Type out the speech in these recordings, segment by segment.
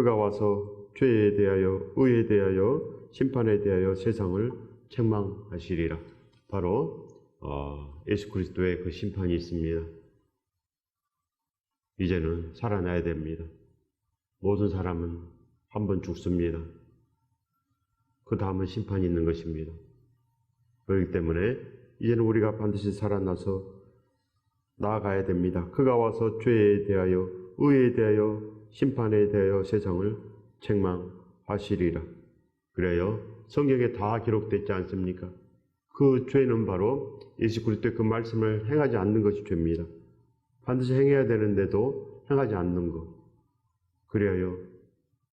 그가 와서 죄에 대하여, 의에 대하여, 심판에 대하여 세상을 책망하시리라. 바로 예수 그리스도의 그 심판이 있습니다. 이제는 살아나야 됩니다. 모든 사람은 한 번 죽습니다. 그 다음은 심판이 있는 것입니다. 그렇기 때문에 이제는 우리가 반드시 살아나서 나아가야 됩니다. 그가 와서 죄에 대하여, 의에 대하여, 심판에 대하여 세상을 책망하시리라. 그래요. 성경에 다 기록되지 않습니까? 그 죄는 바로 예수 그리스도의 그 말씀을 행하지 않는 것이 죄입니다. 반드시 행해야 되는데도 행하지 않는 것. 그래요.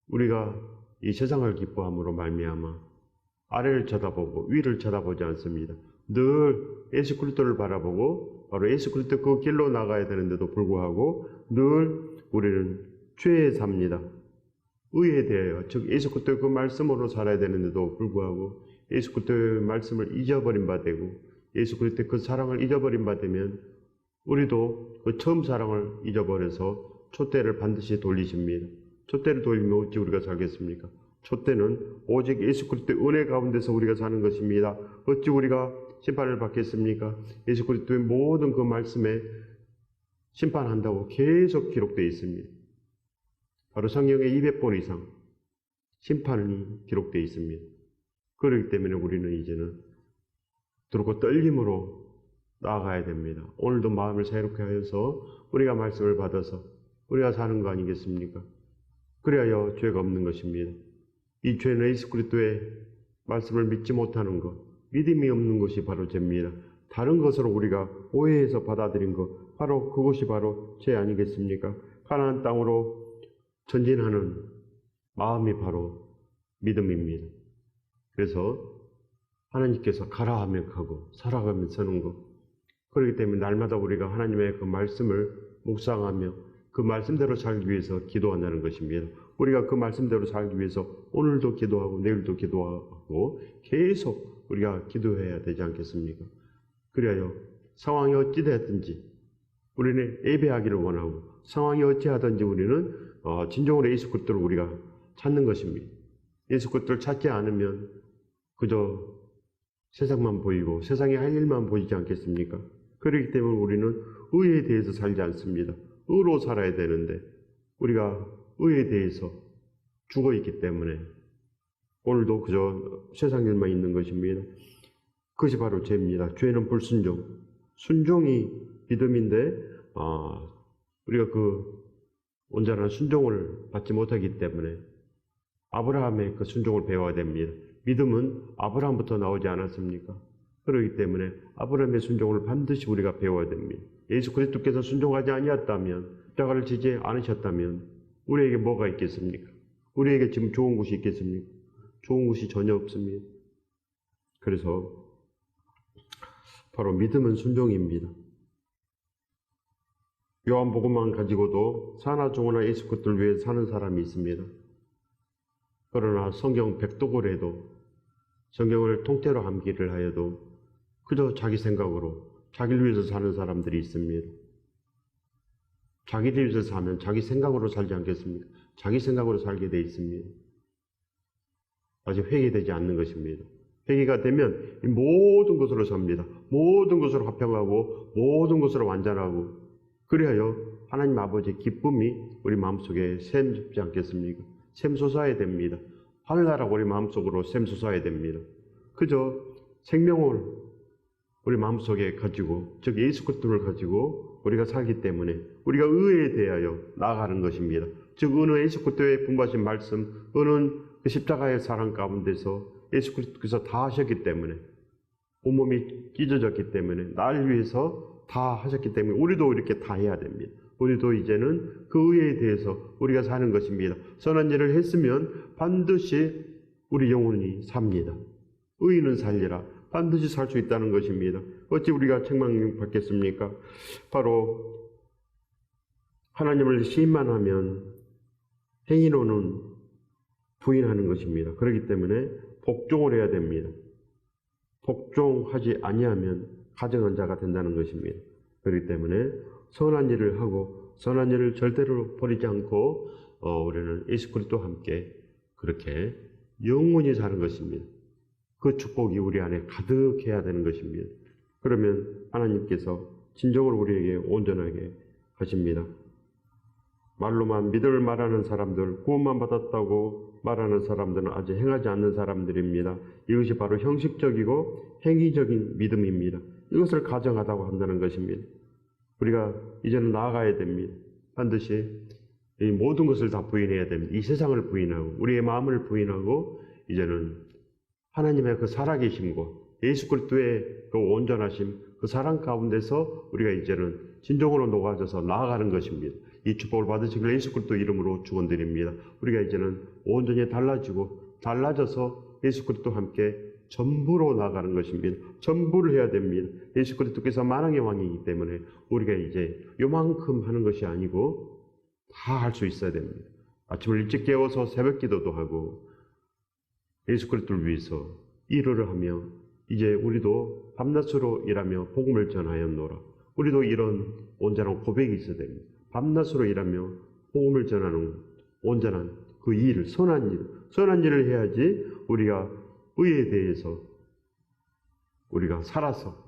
우리가 이 세상을 기뻐함으로 말미암아 아래를 쳐다보고 위를 쳐다보지 않습니다. 늘 예수 그리스도를 바라보고 바로 예수 그리스도 그 길로 나가야 되는데도 불구하고 늘 우리는 죄에 삽니다. 의에 대하여, 즉 예수 그리스도의 그 말씀으로 살아야 되는데도 불구하고 예수 그리스도의 말씀을 잊어버린 바 되고 예수 그리스도의 그 사랑을 잊어버린 바 되면 우리도 그 처음 사랑을 잊어버려서 촛대를 반드시 돌리십니다. 촛대를 돌리면 어찌 우리가 살겠습니까? 촛대는 오직 예수 그리스도의 은혜 가운데서 우리가 사는 것입니다. 어찌 우리가 심판을 받겠습니까? 예수 그리스도의 모든 그 말씀에 심판한다고 계속 기록되어 있습니다. 바로 성경에 200번 이상 심판이 기록되어 있습니다. 그렇기 때문에 우리는 이제는 두렵고 떨림으로 나아가야 됩니다. 오늘도 마음을 새롭게 하여서 우리가 말씀을 받아서 우리가 사는 거 아니겠습니까? 그래야 죄가 없는 것입니다. 이 죄는 예수 그리스도의 말씀을 믿지 못하는 것, 믿음이 없는 것이 바로 죄입니다. 다른 것으로 우리가 오해해서 받아들인 것, 바로 그것이 바로 죄 아니겠습니까? 가나안 땅으로 전진하는 마음이 바로 믿음입니다. 그래서 하나님께서 가라 하면 가고 살아가면 서는 것. 그렇기 때문에 날마다 우리가 하나님의 그 말씀을 묵상하며 그 말씀대로 살기 위해서 기도한다는 것입니다. 우리가 그 말씀대로 살기 위해서 오늘도 기도하고 내일도 기도하고 계속 우리가 기도해야 되지 않겠습니까? 그래야 상황이 어찌 되었든지 우리는 예배하기를 원하고 상황이 어찌하든지 우리는 진정으로 예수 그리스도를 우리가 찾는 것입니다. 예수 그리스도를 찾지 않으면 그저 세상만 보이고 세상에 할 일만 보이지 않겠습니까? 그렇기 때문에 우리는 의에 대해서 살지 않습니다. 의로 살아야 되는데 우리가 의에 대해서 죽어있기 때문에 오늘도 그저 세상 일만 있는 것입니다. 그것이 바로 죄입니다. 죄는 불순종, 순종이 믿음인데 우리가 그 온전한 순종을 받지 못하기 때문에 아브라함의 그 순종을 배워야 됩니다. 믿음은 아브라함부터 나오지 않았습니까? 그렇기 때문에 아브라함의 순종을 반드시 우리가 배워야 됩니다. 예수 그리스도께서 순종하지 아니었다면, 십자가를 지지 않으셨다면 우리에게 뭐가 있겠습니까? 우리에게 지금 좋은 것이 있겠습니까? 좋은 것이 전혀 없습니다. 그래서 바로 믿음은 순종입니다. 요한복음만 가지고도 사나 종나 예수 그리스도를 위해 사는 사람이 있습니다. 그러나 성경 백독을 해도 성경을 통째로 암기를 하여도 그저 자기 생각으로 자기를 위해서 사는 사람들이 있습니다. 자기를 위해서 사면 자기 생각으로 살지 않겠습니까? 자기 생각으로 살게 돼 있습니다. 아직 회개되지 않는 것입니다. 회개가 되면 모든 것으로 삽니다. 모든 것으로 화평하고 모든 것으로 완전하고 그리하여 하나님 아버지의 기쁨이 우리 마음속에 샘솟지 않겠습니까? 샘솟아야 됩니다. 하늘나라가 우리 마음속으로 샘솟아야 됩니다. 그저 생명을 우리 마음속에 가지고 즉 예수 그리스도를 가지고 우리가 살기 때문에 우리가 의에 대하여 나아가는 것입니다. 즉 어느 예수 그리스도의 분부하신 말씀, 어느 그 십자가의 사랑 가운데서 예수 그리스도께서 다 하셨기 때문에 온몸이 찢어졌기 때문에 날 위해서 다 하셨기 때문에 우리도 이렇게 다 해야 됩니다. 우리도 이제는 그 의에 대해서 우리가 사는 것입니다. 선한 일을 했으면 반드시 우리 영혼이 삽니다. 의인은 살리라. 반드시 살 수 있다는 것입니다. 어찌 우리가 책망받겠습니까? 바로 하나님을 시인만 하면 행위로는 부인하는 것입니다. 그렇기 때문에 복종을 해야 됩니다. 복종하지 아니하면 가증한 자가 된다는 것입니다. 그렇기 때문에 선한 일을 하고 선한 일을 절대로 버리지 않고 우리는 예수 그리스도와 함께 그렇게 영원히 사는 것입니다. 그 축복이 우리 안에 가득해야 되는 것입니다. 그러면 하나님께서 진정으로 우리에게 온전하게 하십니다. 말로만 믿음을 말하는 사람들, 구원만 받았다고 말하는 사람들은 아직 행하지 않는 사람들입니다. 이것이 바로 형식적이고 행위적인 믿음입니다. 이것을 가정하다고 한다는 것입니다. 우리가 이제는 나아가야 됩니다. 반드시 이 모든 것을 다 부인해야 됩니다. 이 세상을 부인하고 우리의 마음을 부인하고 이제는 하나님의 그 살아계심과 예수 그리스도의 그 온전하심, 그 사랑 가운데서 우리가 이제는 진정으로 녹아져서 나아가는 것입니다. 이 축복을 받으시길 예수 그리스도 이름으로 축원드립니다. 우리가 이제는 온전히 달라져서 예수 그리스도와 함께 전부로 나아가는 것입니다. 전부를 해야 됩니다. 예수 그리스도께서 만왕의 왕이기 때문에 우리가 이제 요만큼 하는 것이 아니고 다 할 수 있어야 됩니다. 아침을 일찍 깨워서 새벽 기도도 하고 예수 그리스도를 위해서 일을 하며 이제 우리도 밤낮으로 일하며 복음을 전하였노라. 우리도 이런 온전한 고백이 있어야 됩니다. 밤낮으로 일하며 복음을 전하는 온전한 그 일, 선한 일을 해야지 우리가 의에 대해서 우리가 살아서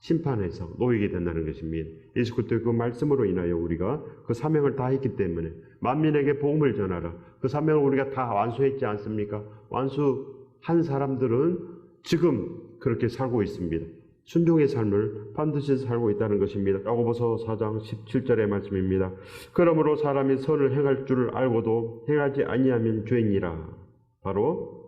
심판해서 놓이게 된다는 것입니다. 예수 그리스도의 그 말씀으로 인하여 우리가 그 사명을 다 했기 때문에 만민에게 복음을 전하라. 그 사명을 우리가 다 완수했지 않습니까? 완수한 사람들은 지금 그렇게 살고 있습니다. 순종의 삶을 반드시 살고 있다는 것입니다. 야고보서 4장 17절의 말씀입니다. 그러므로 사람이 선을 행할 줄 알고도 행하지 아니하면 죄니라. 바로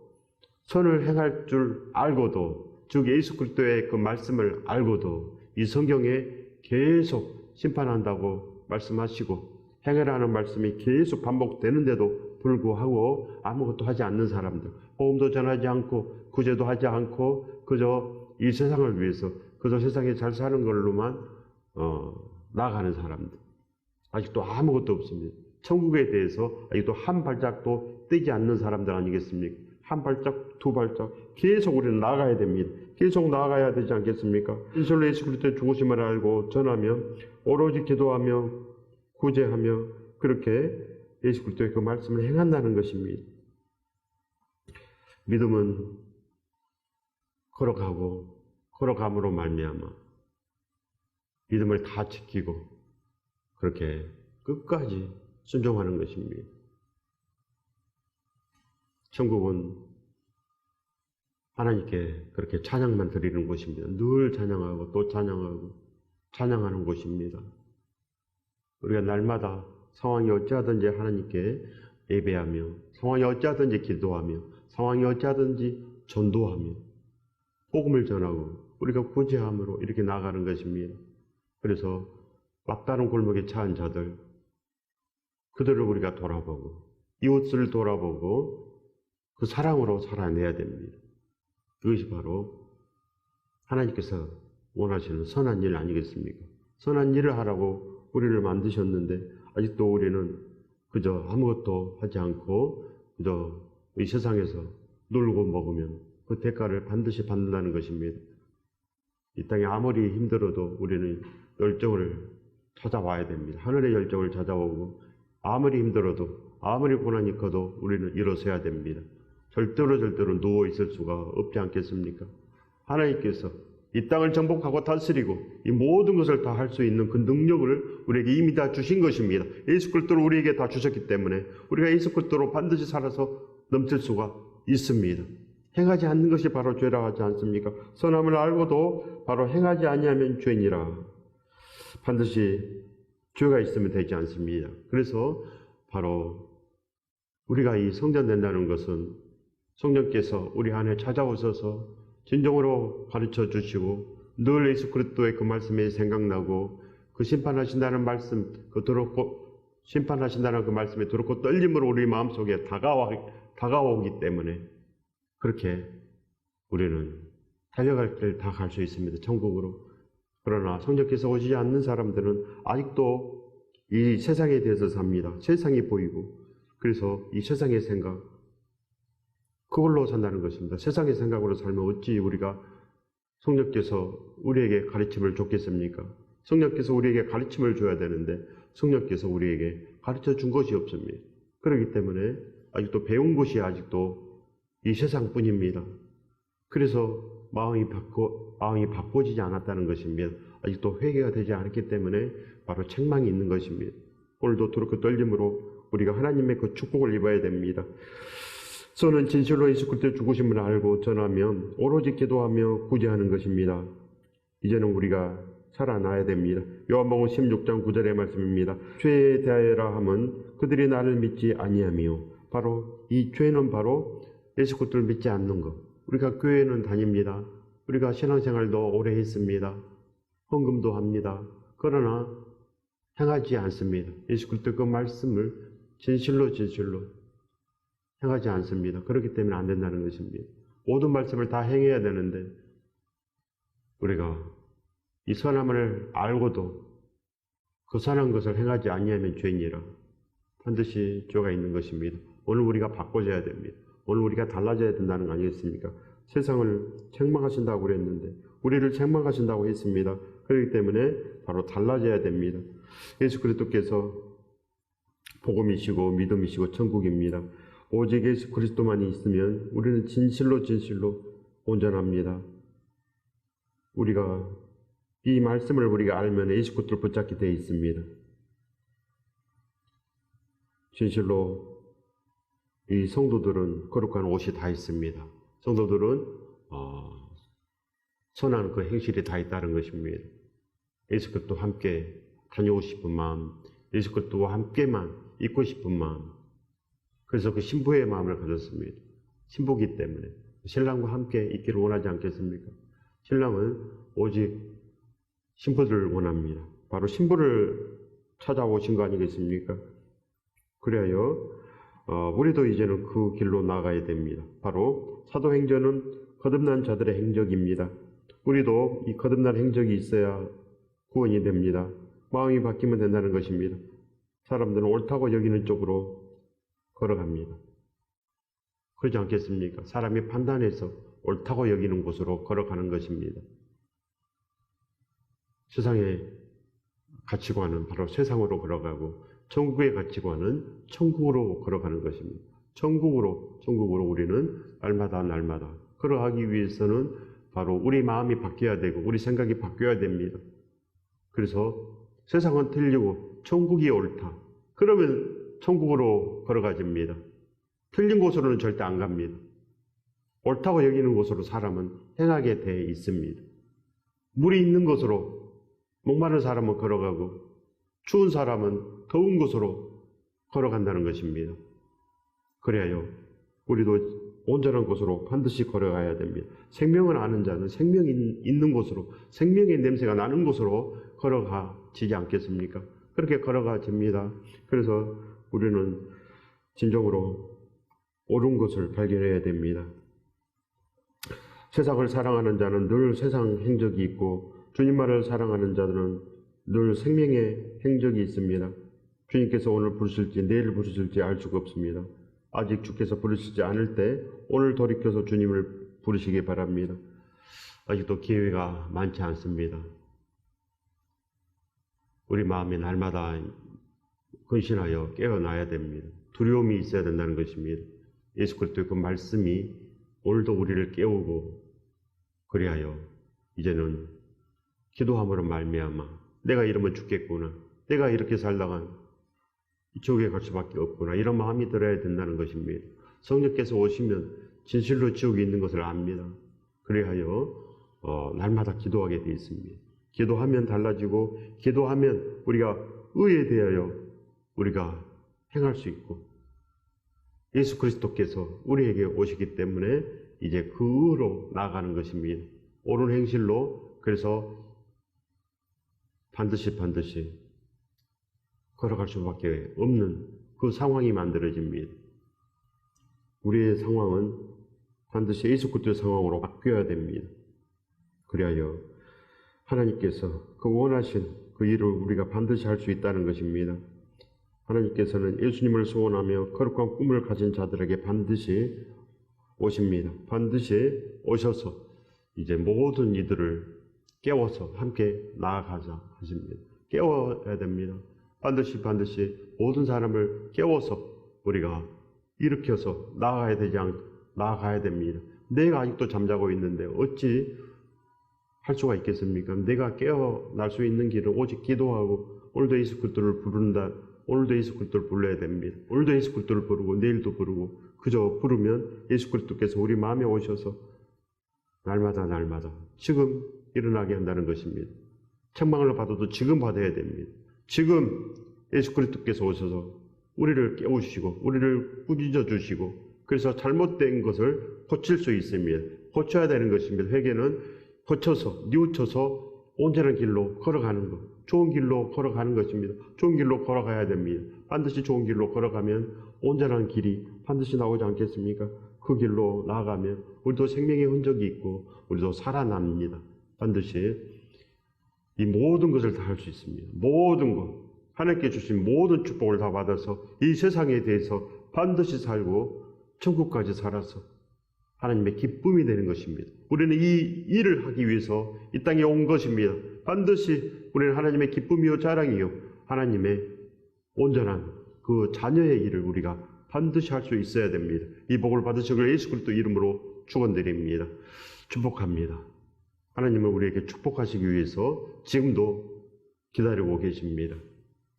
선을 행할 줄 알고도, 즉 예수 그리스도의 그 말씀을 알고도 이 성경에 계속 심판한다고 말씀하시고 행하라는 말씀이 계속 반복되는데도 불구하고 아무것도 하지 않는 사람들, 복음도 전하지 않고 구제도 하지 않고 그저 이 세상을 위해서 그저 세상에 잘 사는 걸로만 나아가는 사람들, 아직도 아무것도 없습니다. 천국에 대해서 아직도 한 발짝도 떼지 않는 사람들 아니겠습니까? 한 발짝, 두 발짝 계속 우리는 나아가야 됩니다. 계속 나아가야 되지 않겠습니까? 진실로 예수 그리스도의 죽으심을 알고 전하며 오로지 기도하며 구제하며 그렇게 예수 그리스도의 그 말씀을 행한다는 것입니다. 믿음은 걸어감으로 말미암아 믿음을 다 지키고 그렇게 끝까지 순종하는 것입니다. 천국은 하나님께 그렇게 찬양만 드리는 곳입니다. 늘 찬양하고 또 찬양하고 찬양하는 곳입니다. 우리가 날마다 상황이 어찌하든지 하나님께 예배하며 상황이 어찌하든지 기도하며 상황이 어찌하든지 전도하며 복음을 전하고 우리가 구제함으로 이렇게 나아가는 것입니다. 그래서 막다른 골목에 처한 자들, 그들을 우리가 돌아보고 이웃을 돌아보고 그 사랑으로 살아내야 됩니다. 그것이 바로 하나님께서 원하시는 선한 일 아니겠습니까? 선한 일을 하라고 우리를 만드셨는데 아직도 우리는 그저 아무것도 하지 않고 그저 이 세상에서 놀고 먹으면 그 대가를 반드시 받는다는 것입니다. 이 땅에 아무리 힘들어도 우리는 열정을 찾아와야 됩니다. 하늘의 열정을 찾아오고 아무리 힘들어도 아무리 고난이 커도 우리는 일어서야 됩니다. 절대로 누워 있을 수가 없지 않겠습니까? 하나님께서 이 땅을 정복하고 다스리고 이 모든 것을 다 할 수 있는 그 능력을 우리에게 이미 다 주신 것입니다. 예수 그리스도를 우리에게 다 주셨기 때문에 우리가 예수 그리스도로 반드시 살아서 넘칠 수가 있습니다. 행하지 않는 것이 바로 죄라 하지 않습니까? 선함을 알고도 바로 행하지 아니하면 죄니라. 반드시 죄가 있으면 되지 않습니다. 그래서 바로 우리가 이 성전 된다는 것은 성령께서 우리 안에 찾아오셔서 진정으로 가르쳐 주시고 늘 예수 그리스도의 그 말씀이 생각나고 그 심판하신다는 말씀, 심판하신다는 그 말씀이 들었고 떨림으로 우리 마음속에 다가오기 때문에 그렇게 우리는 달려갈 길 다 갈 수 있습니다. 천국으로. 그러나 성령께서 오시지 않는 사람들은 아직도 이 세상에 대해서 삽니다. 세상이 보이고 그래서 이 세상의 생각 그걸로 산다는 것입니다. 세상의 생각으로 살면 어찌 우리가 성령께서 우리에게 가르침을 줬겠습니까? 성령께서 우리에게 가르침을 줘야 되는데 성령께서 우리에게 가르쳐 준 것이 없습니다. 그렇기 때문에 아직도 배운 것이 아직도 이 세상뿐입니다. 그래서 마음이 바꿔지지 않았다는 것입니다. 아직도 회개가 되지 않았기 때문에 바로 책망이 있는 것입니다. 오늘도 두렵고 떨림으로 우리가 하나님의 그 축복을 입어야 됩니다. 저는 진실로 예수 그리스도의 죽으심을 알고 전하면 오로지 기도하며 구제하는 것입니다. 이제는 우리가 살아나야 됩니다. 요한복음 16장 9절의 말씀입니다. 죄에 대하여라 함은 그들이 나를 믿지 아니하며, 바로 이 죄는 바로 예수 그리스도를 믿지 않는 것. 우리가 교회는 다닙니다. 우리가 신앙생활도 오래 했습니다. 헌금도 합니다. 그러나 행하지 않습니다. 예수 그리스도의 그 말씀을 진실로 행하지 않습니다. 그렇기 때문에 안 된다는 것입니다. 모든 말씀을 다 행해야 되는데 우리가 이 선함을 알고도 그 선한 것을 행하지 아니하면 죄인이라 반드시 죄가 있는 것입니다. 오늘 우리가 바꿔져야 됩니다. 오늘 우리가 달라져야 된다는 거 아니겠습니까? 세상을 책망하신다고 그랬는데 우리를 책망하신다고 했습니다. 그렇기 때문에 바로 달라져야 됩니다. 예수 그리스도께서 복음이시고 믿음이시고 천국입니다. 오직 예수 그리스도만이 있으면 우리는 진실로 온전합니다. 우리가 이 말씀을 우리가 알면 예수 그리스도를 붙잡게 되어 있습니다. 진실로 이 성도들은 거룩한 옷이 다 있습니다. 성도들은 선한 그 행실이 다 있다는 것입니다. 예수 그리스도와 함께 다니고 싶은 마음, 예수 그리스도와 함께만 있고 싶은 마음, 그래서 그 신부의 마음을 가졌습니다. 신부기 때문에 신랑과 함께 있기를 원하지 않겠습니까? 신랑은 오직 신부를 원합니다. 바로 신부를 찾아오신 거 아니겠습니까? 그래야 우리도 이제는 그 길로 나가야 됩니다. 바로 사도행전은 거듭난 자들의 행적입니다. 우리도 이 거듭난 행적이 있어야 구원이 됩니다. 마음이 바뀌면 된다는 것입니다. 사람들은 옳다고 여기는 쪽으로 걸어갑니다. 그렇지 않겠습니까? 사람이 판단해서 옳다고 여기는 곳으로 걸어가는 것입니다. 세상의 가치관은 바로 세상으로 걸어가고 천국의 가치관은 천국으로 걸어가는 것입니다. 천국으로 우리는 날마다 걸어가기 위해서는 바로 우리 마음이 바뀌어야 되고 우리 생각이 바뀌어야 됩니다. 그래서 세상은 틀리고 천국이 옳다. 그러면 천국으로 걸어가집니다. 틀린 곳으로는 절대 안 갑니다. 옳다고 여기는 곳으로 사람은 행하게 돼 있습니다. 물이 있는 곳으로 목마른 사람은 걸어가고 추운 사람은 더운 곳으로 걸어간다는 것입니다. 그래야요, 우리도 온전한 곳으로 반드시 걸어가야 됩니다. 생명을 아는 자는 생명이 있는 곳으로, 생명의 냄새가 나는 곳으로 걸어가지지 않겠습니까? 그렇게 걸어가집니다. 그래서 우리는 진정으로 옳은 것을 발견해야 됩니다. 세상을 사랑하는 자는 늘 세상 행적이 있고 주님만을 사랑하는 자들은 늘 생명의 행적이 있습니다. 주님께서 오늘 부르실지 내일 부르실지 알 수가 없습니다. 아직 주께서 부르시지 않을 때 오늘 돌이켜서 주님을 부르시기 바랍니다. 아직도 기회가 많지 않습니다. 우리 마음이 날마다 근신하여 깨어나야 됩니다. 두려움이 있어야 된다는 것입니다. 예수 그리스도의 그 말씀이 오늘도 우리를 깨우고 그리하여 이제는 기도함으로 말미암아 내가 이러면 죽겠구나, 내가 이렇게 살다간 지옥에 갈 수밖에 없구나, 이런 마음이 들어야 된다는 것입니다. 성령께서 오시면 진실로 지옥에 있는 것을 압니다. 그리하여 날마다 기도하게 되어 있습니다. 기도하면 달라지고 기도하면 우리가 의에 대하여 우리가 행할 수 있고 예수 그리스도께서 우리에게 오시기 때문에 이제 그 의로 나아가는 것입니다. 옳은 행실로. 그래서 반드시 걸어갈 수밖에 없는 그 상황이 만들어집니다. 우리의 상황은 반드시 예수 그리스도의 상황으로 바뀌어야 됩니다. 그리하여 하나님께서 그 원하신 그 일을 우리가 반드시 할 수 있다는 것입니다. 하나님께서는 예수님을 소원하며 거룩한 꿈을 가진 자들에게 반드시 오십니다. 반드시 오셔서 이제 모든 이들을 깨워서 함께 나아가자 하십니다. 깨워야 됩니다. 반드시 모든 사람을 깨워서 우리가 일으켜서 나아가야 됩니다. 내가 아직도 잠자고 있는데 어찌 할 수가 있겠습니까? 내가 깨어날 수 있는 길은 오직 기도하고 오늘도 예수 그리스도를 부른다. 오늘도 예수 그리스도를 불러야 됩니다. 오늘도 예수 그리스도를 부르고 내일도 부르고 그저 부르면 예수 그리스도께서 우리 마음에 오셔서 날마다 지금 일어나게 한다는 것입니다. 책망을 받아도 지금 받아야 됩니다. 지금 예수 그리스도께서 오셔서 우리를 깨우시고 우리를 꾸짖어 주시고 그래서 잘못된 것을 고칠 수 있습니다. 고쳐야 되는 것입니다. 회개는 고쳐서 뉘우쳐서 온전한 길로 걸어가는 것, 좋은 길로 걸어가는 것입니다. 좋은 길로 걸어가야 됩니다. 반드시 좋은 길로 걸어가면 온전한 길이 반드시 나오지 않겠습니까? 그 길로 나아가면 우리도 생명의 흔적이 있고 우리도 살아납니다. 반드시 이 모든 것을 다 할 수 있습니다. 모든 것, 하나님께 주신 모든 축복을 다 받아서 이 세상에 대해서 반드시 살고 천국까지 살아서 하나님의 기쁨이 되는 것입니다. 우리는 이 일을 하기 위해서 이 땅에 온 것입니다. 반드시 우리는 하나님의 기쁨이요 자랑이요 하나님의 온전한 그 자녀의 일을 우리가 반드시 할 수 있어야 됩니다. 이 복을 받으시길 예수 그리스도 이름으로 축원드립니다. 축복합니다. 하나님은 우리에게 축복하시기 위해서 지금도 기다리고 계십니다.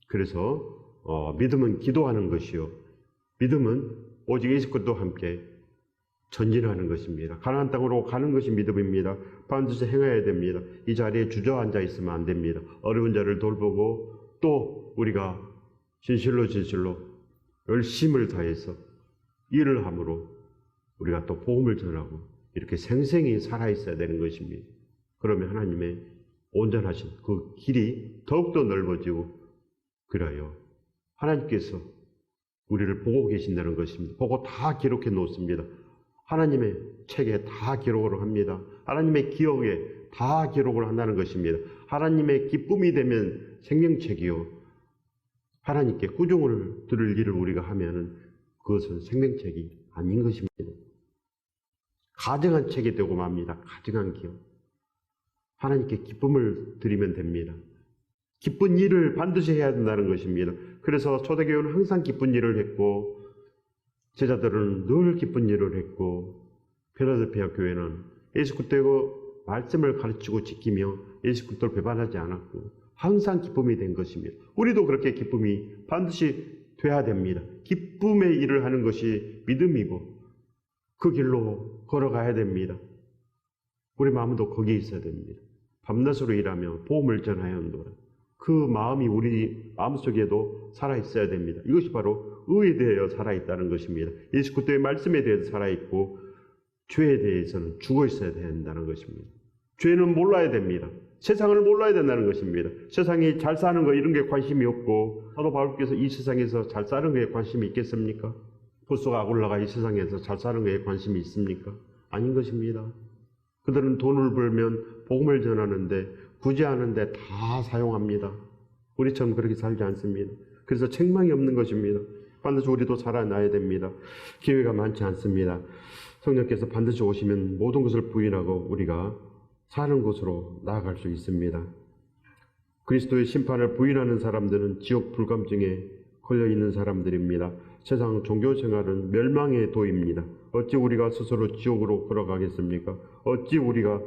그래서 믿음은 기도하는 것이요 믿음은 오직 예수 그리스도와 함께 전진하는 것입니다. 가나안 땅으로 가는 것이 믿음입니다. 반드시 행해야 됩니다. 이 자리에 주저앉아 있으면 안 됩니다. 어려운 자를 돌보고 또 우리가 진실로 열심을 다해서 일을 함으로 우리가 또 복음을 전하고 이렇게 생생히 살아있어야 되는 것입니다. 그러면 하나님의 온전하신 그 길이 더욱더 넓어지고 그래요. 하나님께서 우리를 보고 계신다는 것입니다. 보고 다 기록해 놓습니다. 하나님의 책에 다 기록을 합니다. 하나님의 기억에 다 기록을 한다는 것입니다. 하나님의 기쁨이 되면 생명책이요. 하나님께 구종을 들을 일을 우리가 하면은 그것은 생명책이 아닌 것입니다. 가증한 책이 되고 맙니다. 가증한 기억. 하나님께 기쁨을 드리면 됩니다. 기쁜 일을 반드시 해야 된다는 것입니다. 그래서 초대교회는 항상 기쁜 일을 했고 제자들은 늘 기쁜 일을 했고 필라델피아 교회는 예수 그리스도의 말씀을 가르치고 지키며 예수 그리스도를 배반하지 않았고 항상 기쁨이 된 것입니다. 우리도 그렇게 기쁨이 반드시 돼야 됩니다. 기쁨의 일을 하는 것이 믿음이고 그 길로 걸어가야 됩니다. 우리 마음도 거기에 있어야 됩니다. 밤낮으로 일하며 복음을 전하여 온도다. 그 마음이 우리 마음속에도 살아있어야 됩니다. 이것이 바로 의에 대하여 살아있다는 것입니다. 예수 그리스도의 말씀에 대해서 살아있고 죄에 대해서는 죽어 있어야 된다는 것입니다. 죄는 몰라야 됩니다. 세상을 몰라야 된다는 것입니다. 세상이 잘 사는 거 이런 게 관심이 없고 사도 바울께서 이 세상에서 잘 사는 거에 관심이 있겠습니까? 포스가 아굴라가 이 세상에서 잘 사는 거에 관심이 있습니까? 아닌 것입니다. 그들은 돈을 벌면 복음을 전하는데 구제하는데 다 사용합니다. 우리처럼 그렇게 살지 않습니다. 그래서 책망이 없는 것입니다. 반드시 우리도 살아나야 됩니다. 기회가 많지 않습니다. 성령께서 반드시 오시면 모든 것을 부인하고 우리가 사는 곳으로 나아갈 수 있습니다. 그리스도의 심판을 부인하는 사람들은 지옥 불감증에 걸려있는 사람들입니다. 세상 종교생활은 멸망의 도입니다. 어찌 우리가 스스로 지옥으로 걸어가겠습니까? 어찌 우리가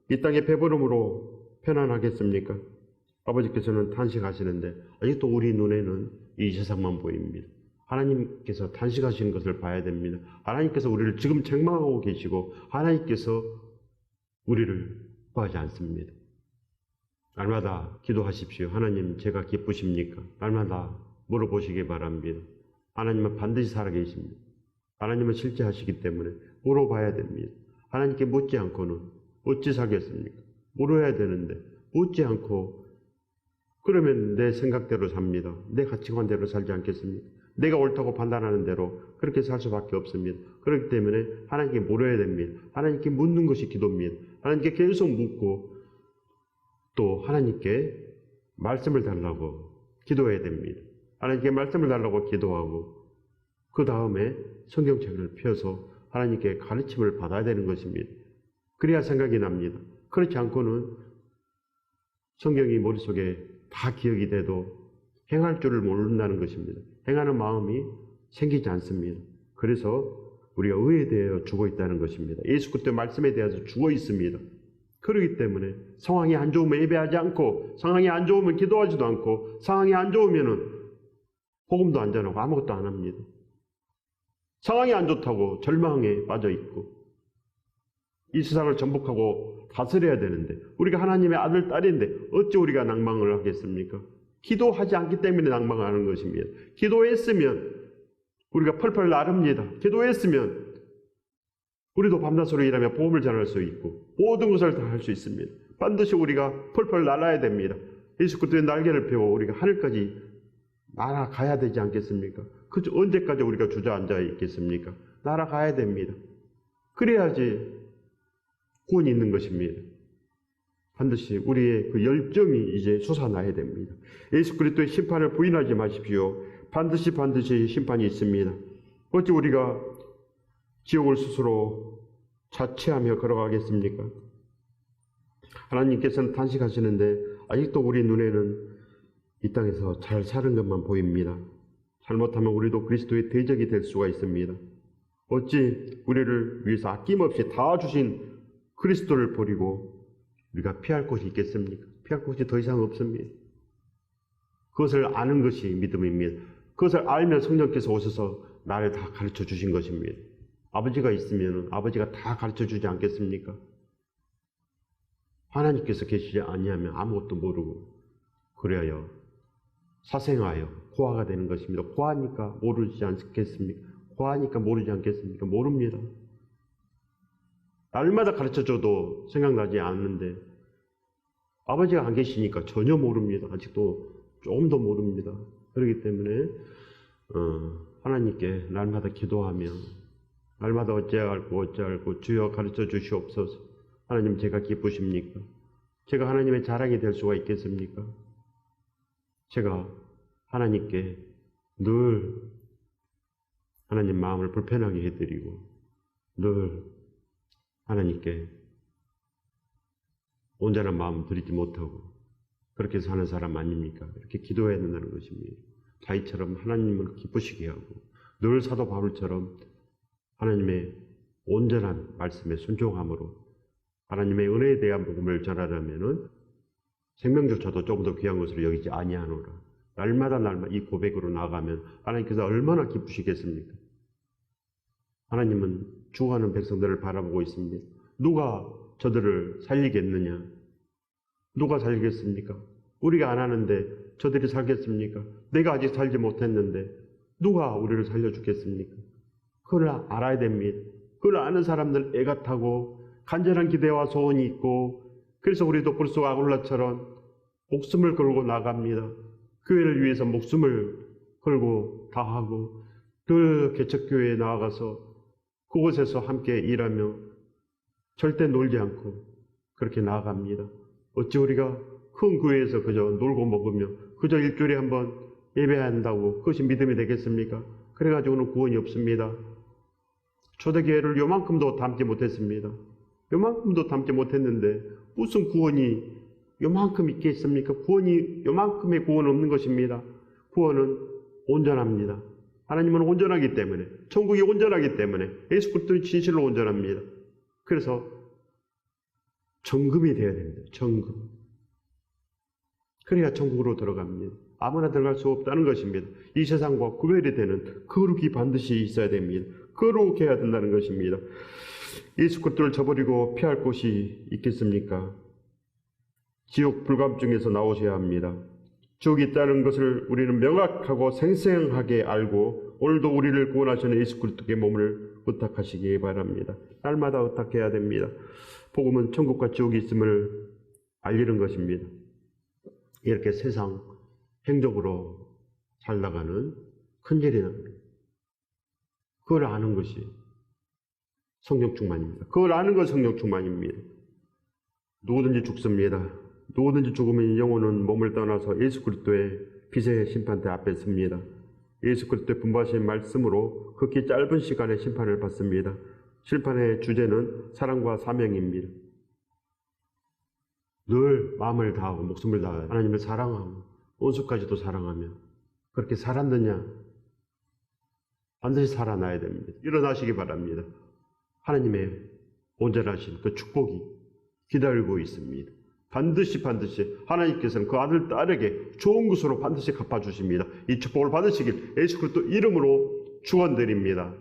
이 땅의 배부름으로 편안하겠습니까? 아버지께서는 탄식하시는데 아직도 우리 눈에는 이 세상만 보입니다. 하나님께서 탄식하시는 것을 봐야 됩니다. 하나님께서 우리를 지금 책망하고 계시고 하나님께서 우리를 구하지 않습니다. 날마다 기도하십시오. 하나님 제가 기쁘십니까? 날마다 물어보시기 바랍니다. 하나님은 반드시 살아계십니다. 하나님은 실제 하시기 때문에 물어봐야 됩니다. 하나님께 묻지 않고는 어찌 살겠습니까? 물어야 되는데 묻지 않고 그러면 내 생각대로 삽니다. 내 가치관대로 살지 않겠습니까? 내가 옳다고 판단하는 대로 그렇게 살 수밖에 없습니다. 그렇기 때문에 하나님께 물어야 됩니다. 하나님께 묻는 것이 기도입니다. 하나님께 계속 묻고 또 하나님께 말씀을 달라고 기도해야 됩니다. 하나님께 말씀을 달라고 기도하고 그 다음에 성경책을 펴서 하나님께 가르침을 받아야 되는 것입니다. 그래야 생각이 납니다. 그렇지 않고는 성경이 머릿속에 다 기억이 돼도 행할 줄을 모른다는 것입니다. 행하는 마음이 생기지 않습니다. 그래서 우리가 의에 대하여 죽어 있다는 것입니다. 예수 그리스도의 말씀에 대해서 죽어 있습니다. 그렇기 때문에 상황이 안 좋으면 예배하지 않고, 상황이 안 좋으면 기도하지도 않고, 상황이 안 좋으면 복음도 안 전하고 아무것도 안 합니다. 상황이 안 좋다고 절망에 빠져 있고, 이 세상을 정복하고 다스려야 되는데, 우리가 하나님의 아들, 딸인데 어찌 우리가 낭망을 하겠습니까? 기도하지 않기 때문에 낭망하는 것입니다. 기도했으면 우리가 펄펄 나릅니다. 기도했으면 우리도 밤낮으로 일하며 복음을 전할 수 있고 모든 것을 다 할 수 있습니다. 반드시 우리가 펄펄 날아야 됩니다. 예수 그리스도의 날개를 펴고 우리가 하늘까지 날아가야 되지 않겠습니까? 그 언제까지 우리가 주저앉아 있겠습니까? 날아가야 됩니다. 그래야지 구원이 있는 것입니다. 반드시 우리의 그 열정이 이제 솟아나야 됩니다. 예수 그리스도의 심판을 부인하지 마십시오. 반드시 심판이 있습니다. 어찌 우리가 지옥을 스스로 자체하며 걸어가겠습니까? 하나님께서는 탄식하시는데 아직도 우리 눈에는 이 땅에서 잘 사는 것만 보입니다. 잘못하면 우리도 그리스도의 대적이 될 수가 있습니다. 어찌 우리를 위해서 아낌없이 다 주신 그리스도를 버리고 우리가 피할 곳이 있겠습니까? 피할 곳이 더 이상 없습니다. 그것을 아는 것이 믿음입니다. 그것을 알면 성령께서 오셔서 나를 다 가르쳐 주신 것입니다. 아버지가 있으면 아버지가 다 가르쳐 주지 않겠습니까? 하나님께서 계시지 아니하면 아무것도 모르고 그래야 사생하여 고아가 되는 것입니다. 고아니까 모르지 않겠습니까? 고아니까 모르지 않겠습니까? 모릅니다. 날마다 가르쳐줘도 생각나지 않는데 아버지가 안 계시니까 전혀 모릅니다. 아직도 조금 더 모릅니다. 그렇기 때문에 하나님께 날마다 기도하며 날마다 어찌해야 할고 주여 가르쳐 주시옵소서. 하나님 제가 기쁘십니까? 제가 하나님의 자랑이 될 수가 있겠습니까? 제가 하나님께 늘 하나님 마음을 불편하게 해드리고 늘 하나님께 온전한 마음을 드리지 못하고 그렇게 사는 사람 아닙니까? 이렇게 기도해야 된다는 것입니다. 다윗처럼 하나님을 기쁘시게 하고 늘 사도 바울처럼 하나님의 온전한 말씀에 순종함으로 하나님의 은혜에 대한 복음을 전하려면은 생명조차도 조금 더 귀한 것으로 여기지 아니하노라. 날마다 이 고백으로 나가면 하나님께서 얼마나 기쁘시겠습니까? 하나님은 죽어가는 백성들을 바라보고 있습니다. 누가 저들을 살리겠느냐? 누가 살리겠습니까? 우리가 안 하는데 저들이 살겠습니까? 내가 아직 살지 못했는데 누가 우리를 살려주겠습니까? 그걸 알아야 됩니다. 그걸 아는 사람들은 애가 타고 간절한 기대와 소원이 있고 그래서 우리도 불소 아굴라처럼 목숨을 걸고 나갑니다. 교회를 위해서 목숨을 걸고 다하고 그 개척교회에 나아가서 그곳에서 함께 일하며 절대 놀지 않고 그렇게 나아갑니다. 어찌 우리가 큰 교회에서 그저 놀고 먹으며 그저 일주일에 한번 예배한다고 그것이 믿음이 되겠습니까? 그래가지고는 구원이 없습니다. 초대교회를 요만큼도 담지 못했습니다. 요만큼도 담지 못했는데 무슨 구원이 요만큼 있겠습니까? 구원이 요만큼의 구원 없는 것입니다. 구원은 온전합니다. 하나님은 온전하기 때문에 천국이 온전하기 때문에 예수 그리스도는 진실로 온전합니다. 그래서 정금이 되어야 됩니다. 정금. 그래야 천국으로 들어갑니다. 아무나 들어갈 수 없다는 것입니다. 이 세상과 구별이 되는 거룩이 반드시 있어야 됩니다. 거룩해야 된다는 것입니다. 예수 그리스도를 저버리고 피할 곳이 있겠습니까? 지옥 불감증에서 나오셔야 합니다. 지옥이 있다는 것을 우리는 명확하고 생생하게 알고 오늘도 우리를 구원하시는 예수 그리스도께 몸을 의탁하시기 바랍니다. 날마다 의탁해야 됩니다. 복음은 천국과 지옥이 있음을 알리는 것입니다. 이렇게 세상 행적으로 살다가는 큰일이 납니다. 그걸 아는 것이 성령 충만입니다. 그걸 아는 것이 성령 충만입니다. 누구든지 죽습니다. 누구든지 죽으면 영혼은 몸을 떠나서 예수 그리스도의 빛의 심판대 앞에 섭니다. 예수 그리스도의 분부하신 말씀으로 극히 짧은 시간에 심판을 받습니다. 심판의 주제는 사랑과 사명입니다. 늘 마음을 다하고 목숨을 다하여 하나님을 사랑하고 원수까지도 사랑하며 그렇게 살았느냐? 반드시 살아나야 됩니다. 일어나시기 바랍니다. 하나님의 온전하신 그 축복이 기다리고 있습니다. 반드시 하나님께서는 그 아들 딸에게 좋은 것으로 반드시 갚아주십니다. 이 축복을 받으시길 예수 그리스도 이름으로 축원드립니다.